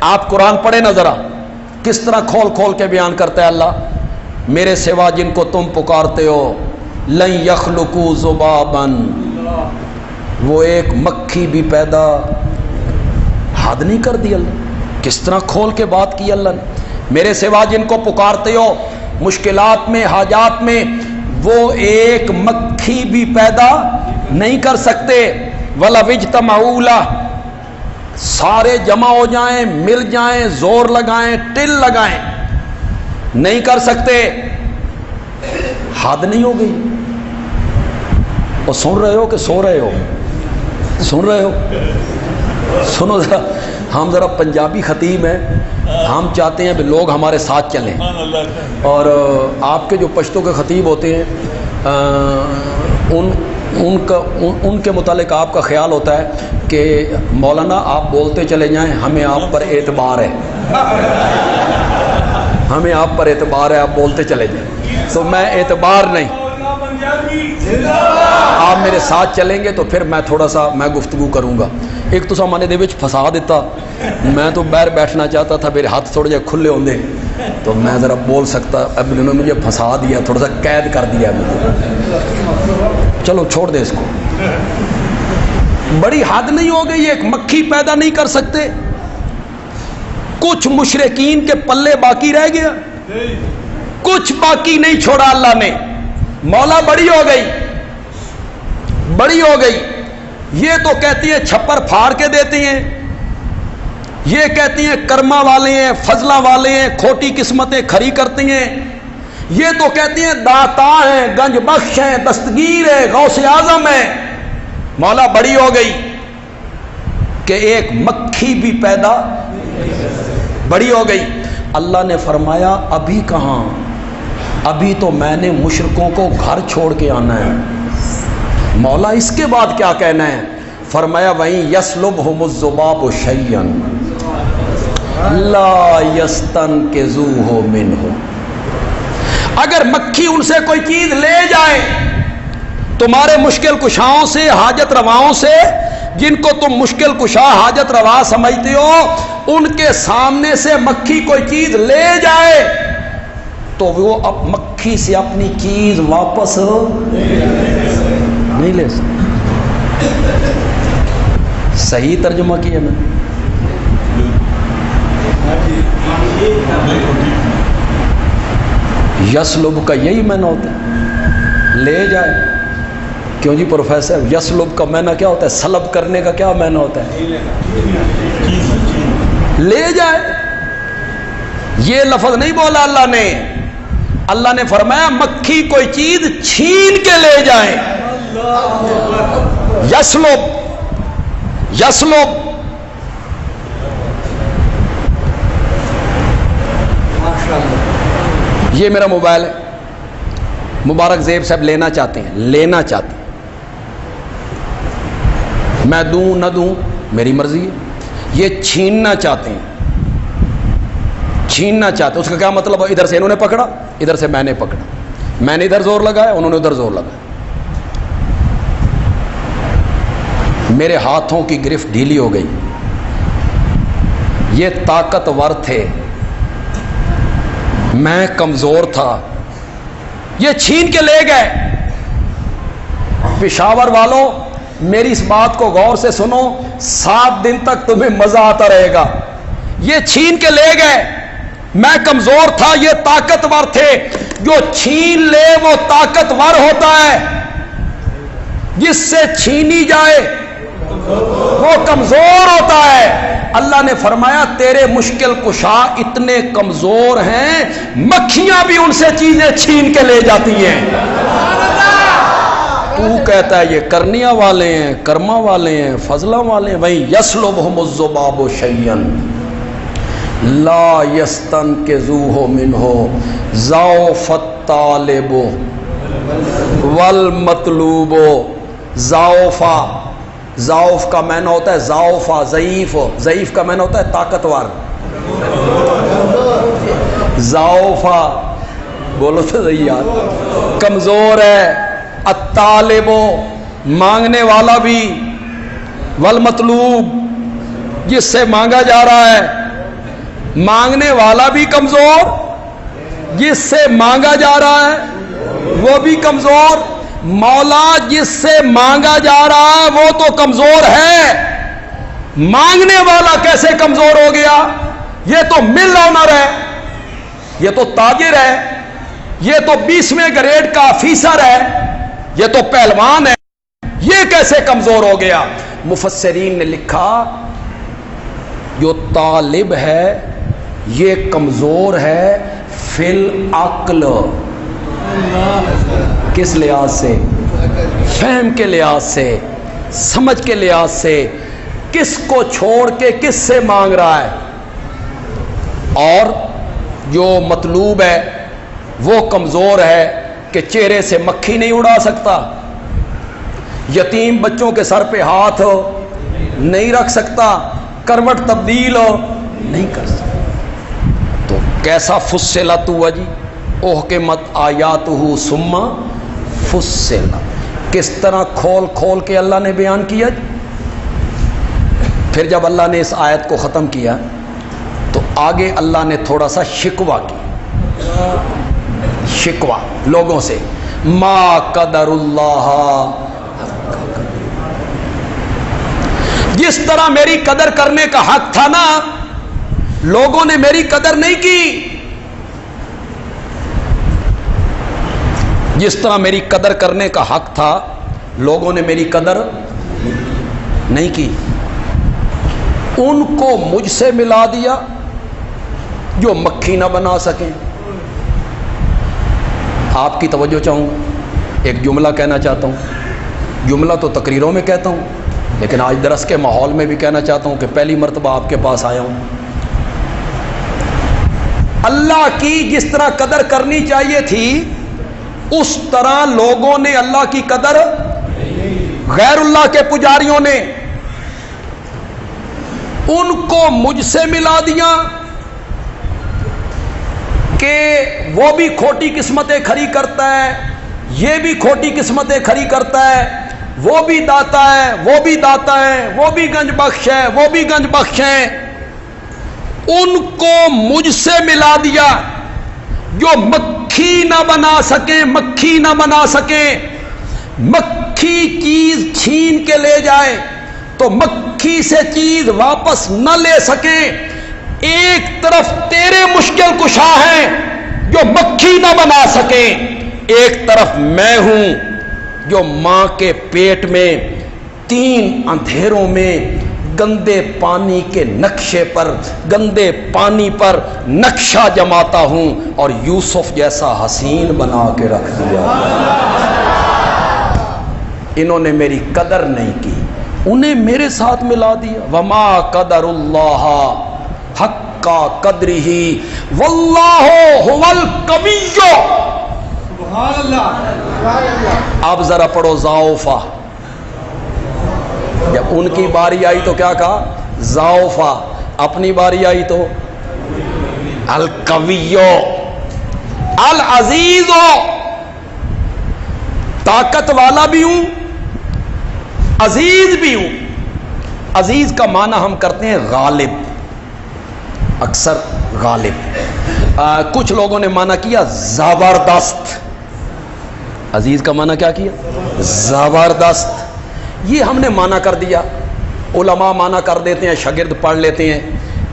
آپ قرآن پڑھیں نا ذرا، کس طرح کھول کھول کے بیان کرتا ہے اللہ، میرے سوا جن کو تم پکارتے ہو لن یخلقوا ذبابا، وہ ایک مکھی بھی پیدا، حد نہیں کر دی اللہ، کس طرح کھول کے بات کی اللہ نے، میرے سوا جن کو پکارتے ہو مشکلات میں حاجات میں، وہ ایک مکھی بھی پیدا نہیں کر سکتے، وَلَوِ اجْتَمَعُوا لَهُ، سارے جمع ہو جائیں، مل جائیں، زور لگائیں، ٹل لگائیں، نہیں کر سکتے، حد نہیں ہو گئی؟ اور سن رہے ہو کہ سو رہے ہو؟ سن رہے ہو؟ سنو ذرا، ہم ذرا پنجابی خطیب ہیں، ہم چاہتے ہیں کہ لوگ ہمارے ساتھ چلیں، اور آپ کے جو پشتو کے خطیب ہوتے ہیں ان کے متعلق آپ کا خیال ہوتا ہے کہ مولانا آپ بولتے چلے جائیں، ہمیں آپ پر اعتبار ہے، ہمیں آپ پر اعتبار ہے، آپ بولتے چلے جائیں، تو میں اعتبار نہیں، آپ میرے ساتھ چلیں گے تو پھر میں تھوڑا سا میں گفتگو کروں گا۔ ایک تو سامنے دے وچ پھسا دیتا، میں تو باہر بیٹھنا چاہتا تھا، میرے ہاتھ تھوڑے جہے کھلے ہوندے تو میں ذرا بول سکتا، اب انہوں نے مجھے پھنسا دیا، تھوڑا سا قید کر دیا مجھے، چلو چھوڑ دے اس کو، بڑی حد نہیں ہو گئی؟ ایک مکھی پیدا نہیں کر سکتے؟ کچھ مشرکین کے پلے باقی رہ گیا، کچھ باقی نہیں چھوڑا اللہ نے، مولا بڑی ہو گئی، بڑی ہو گئی۔ یہ تو کہتی ہیں چھپر پھاڑ کے دیتے ہیں، یہ کہتی ہیں کرما والے ہیں، فضلہ والے ہیں، کھوٹی قسمتیں کھری کرتی ہیں، یہ تو کہتی ہیں داتا ہیں، گنج بخش ہیں، دستگیر ہے، غوث اعظم ہے۔ مولا بڑی ہو گئی کہ ایک مکھی بھی پیدا، بڑی ہو گئی۔ اللہ نے فرمایا ابھی کہاں، ابھی تو میں نے مشرکوں کو گھر چھوڑ کے آنا ہے۔ مولا اس کے بعد کیا کہنا ہے؟ فرمایا وَإِن يَسْلُبْهُمُ الذُّبَابُ شَيْئًا لَا يَسْتَنْقِذُوهُ مِنْهُ، اگر مکھی ان سے کوئی چیز لے جائے تمہارے مشکل کشاؤں سے، حاجت رواؤں سے، جن کو تم مشکل کشا حاجت روا سمجھتے ہو، ان کے سامنے سے مکھی کوئی چیز لے جائے تو وہ اب مکھی سے اپنی چیز واپس نہیں لے سکتے۔ صحیح ترجمہ کیا میں؟ یسلب کا یہی معنی ہوتا ہے، لے جائے۔ کیوں جی پروفیسر، یسلب کا معنی کیا ہوتا ہے؟ سلب کرنے کا کیا معنی ہوتا ہے؟ لے جائے۔ یہ لفظ نہیں بولا اللہ نے، اللہ نے فرمایا مکھی کوئی چیز چھین کے لے جائیں۔ یسلب، یسلب، یہ میرا موبائل ہے، مبارک زیب صاحب لینا چاہتے ہیں، لینا چاہتے ہیں، میں دوں نہ دوں میری مرضی ہے، یہ چھیننا چاہتے ہیں، چھیننا چاہتے ہیں۔ اس کا کیا مطلب ہے؟ ادھر سے انہوں نے پکڑا، ادھر سے میں نے پکڑا، میں نے ادھر زور لگایا، انہوں نے ادھر زور لگایا، میرے ہاتھوں کی گرفت ڈھیلی ہو گئی، یہ طاقتور تھے، میں کمزور تھا، یہ چھین کے لے گئے۔ پشاور والوں میری اس بات کو غور سے سنو، 7 دن تک تمہیں مزہ آتا رہے گا۔ یہ چھین کے لے گئے، میں کمزور تھا، یہ طاقتور تھے۔ جو چھین لے وہ طاقتور ہوتا ہے، جس سے چھینی جائے وہ کمزور ہوتا ہے۔ اللہ نے فرمایا تیرے مشکل کشا اتنے کمزور ہیں، مکھیاں بھی ان سے چیزیں چھین کے لے جاتی ہیں۔ تو کہتا ہے یہ کرنیا والے ہیں، کرما والے ہیں، فضلہ والے ہیں۔ وہیں یسلبہم الذباب شیئا لا یستنقذوہ منہ ضعف الطالب والمطلوب۔ ضعفا، ضعف کا معنی ہوتا ہے ضعفا، ضعیف، ضعیف کا معنی ہوتا ہے طاقتور۔ ضعفا بولو تو صحیح یار، کمزور ہے، الطالب مانگنے والا بھی، والمطلوب جس سے مانگا جا رہا ہے، مانگنے والا بھی کمزور، جس سے مانگا جا رہا ہے وہ بھی کمزور۔ مولا جس سے مانگا جا رہا ہے وہ تو کمزور ہے، مانگنے والا کیسے کمزور ہو گیا؟ یہ تو مل آنر ہے، یہ تو تاجر ہے، یہ تو 20ویں گریڈ کا آفیسر ہے، یہ تو پہلوان ہے، یہ کیسے کمزور ہو گیا؟ مفسرین نے لکھا جو طالب ہے یہ کمزور ہے فی العقل۔ کس لحاظ سے؟ فہم کے لحاظ سے، سمجھ کے لحاظ سے، کس کو چھوڑ کے کس سے مانگ رہا ہے۔ اور جو مطلوب ہے وہ کمزور ہے کہ چہرے سے مکھی نہیں اڑا سکتا، یتیم بچوں کے سر پہ ہاتھ نہیں رکھ سکتا، کروٹ تبدیل نہیں کر سکتا۔ تو کیسا فصلت ہوا جی، احکمت آیاتہ ثم فصلت، کس طرح کھول کھول کے اللہ نے بیان کیا جی۔ پھر جب اللہ نے اس آیت کو ختم کیا تو آگے اللہ نے تھوڑا سا شکوہ کی، شکوہ لوگوں سے، ما قدر اللہ، جس طرح میری قدر کرنے کا حق تھا نا، لوگوں نے میری قدر نہیں کی۔ جس طرح میری قدر کرنے کا حق تھا لوگوں نے میری قدر نہیں کی، ان کو مجھ سے ملا دیا جو مکھی نہ بنا سکیں۔ آپ کی توجہ چاہوں گا، ایک جملہ کہنا چاہتا ہوں، جملہ تو تقریروں میں کہتا ہوں لیکن آج درس کے ماحول میں بھی کہنا چاہتا ہوں کہ پہلی مرتبہ آپ کے پاس آیا ہوں۔ اللہ کی جس طرح قدر کرنی چاہیے تھی اس طرح لوگوں نے اللہ کی قدر، غیر اللہ کے پجاریوں نے ان کو مجھ سے ملا دیا کہ وہ بھی کھوٹی قسمتیں کھڑی کرتا ہے، یہ بھی کھوٹی قسمتیں کھڑی کرتا ہے، وہ بھی داتا ہے، وہ بھی داتا ہے، وہ بھی گنج بخش ہے، وہ بھی گنج بخش ہے۔ ان کو مجھ سے ملا دیا جو مکھی نہ بنا سکیں، مکھی نہ بنا سکیں۔ مکھی چیز چھین کے لے جائے تو مکھی سے چیز واپس نہ لے سکیں۔ ایک طرف تیرے مشکل کشا ہیں جو مکھی نہ بنا سکیں، ایک طرف میں ہوں جو ماں کے پیٹ میں 3 اندھیروں میں گندے پانی کے نقشے پر، گندے پانی پر نقشہ جماتا ہوں اور یوسف جیسا حسین بنا کے رکھ دیا۔ انہوں نے میری قدر نہیں کی، انہیں میرے ساتھ ملا دیا۔ وما قدر اللہ حق قدرہ واللہ هو القوی۔ سبحان اللہ۔ اب ذرا پڑھو ضعفا، جب ان کی باری آئی تو کیا کہا؟ ضعفا، اپنی باری آئی تو القوی العزیز، طاقت والا بھی ہوں، عزیز بھی ہوں۔ عزیز کا معنی ہم کرتے ہیں غالب، اکثر غالب۔ کچھ لوگوں نے معنی کیا زبردست۔ عزیز کا معنی کیا کیا؟ زبردست۔ یہ ہم نے معنی کر دیا، علماء معنی کر دیتے ہیں، شاگرد پڑھ لیتے ہیں۔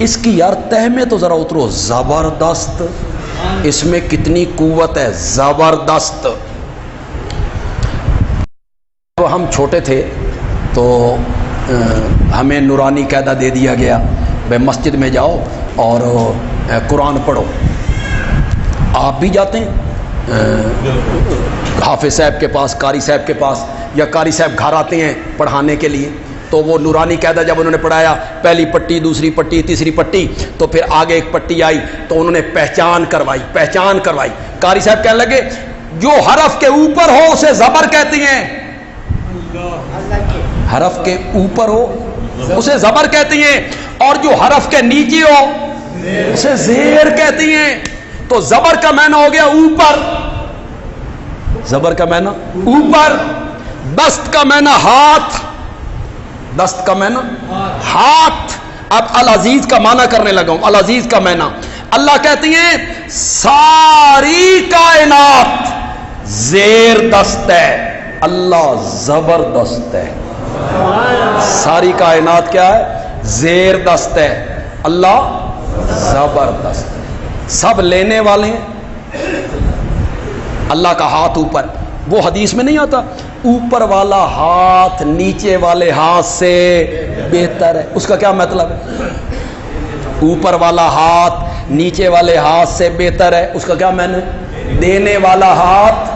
اس کی یار تہ میں تو ذرا اترو، زبردست، اس میں کتنی قوت ہے، زبردست۔ جب ہم چھوٹے تھے تو ہمیں نورانی قاعدہ دے دیا گیا، بھائی مسجد میں جاؤ اور قرآن پڑھو۔ آپ بھی جاتے ہیں حافظ صاحب کے پاس، قاری صاحب کے پاس، یا قاری صاحب گھر آتے ہیں پڑھانے کے لیے، تو وہ نورانی قاعدہ جب انہوں نے پڑھایا، پہلی پٹی، دوسری پٹی، تیسری پٹی، تو پھر آگے ایک پٹی آئی تو انہوں نے پہچان کروائی۔ قاری صاحب کہنے لگے جو حرف کے اوپر ہو اسے زبر کہتے ہیں، حرف کے اوپر ہو اسے زبر کہتے ہیں، اور جو حرف کے نیچے ہو اسے زیر کہتے ہیں۔ تو زبر کا معنی ہو گیا اوپر، زبر کا معنی اوپر، دست کا معنی ہاتھ، دست کا معنی ہاتھ، اب العزیز کا معنی کرنے لگا ہوں. العزیز کا معنی اللہ کہتے ہیں ساری کائنات زیر دست ہے, اللہ زبردست ہے. ساری کائنات کیا ہے؟ زیر دست ہے, اللہ زبردست ہے. سب لینے والے ہیں, اللہ کا ہاتھ اوپر. وہ حدیث میں نہیں آتا اوپر والا ہاتھ نیچے والے ہاتھ سے بہتر ہے؟ اس کا کیا مطلب ہے؟ اوپر والا ہاتھ نیچے والے ہاتھ سے بہتر ہے, اس کا کیا معنی؟ دینے والا ہاتھ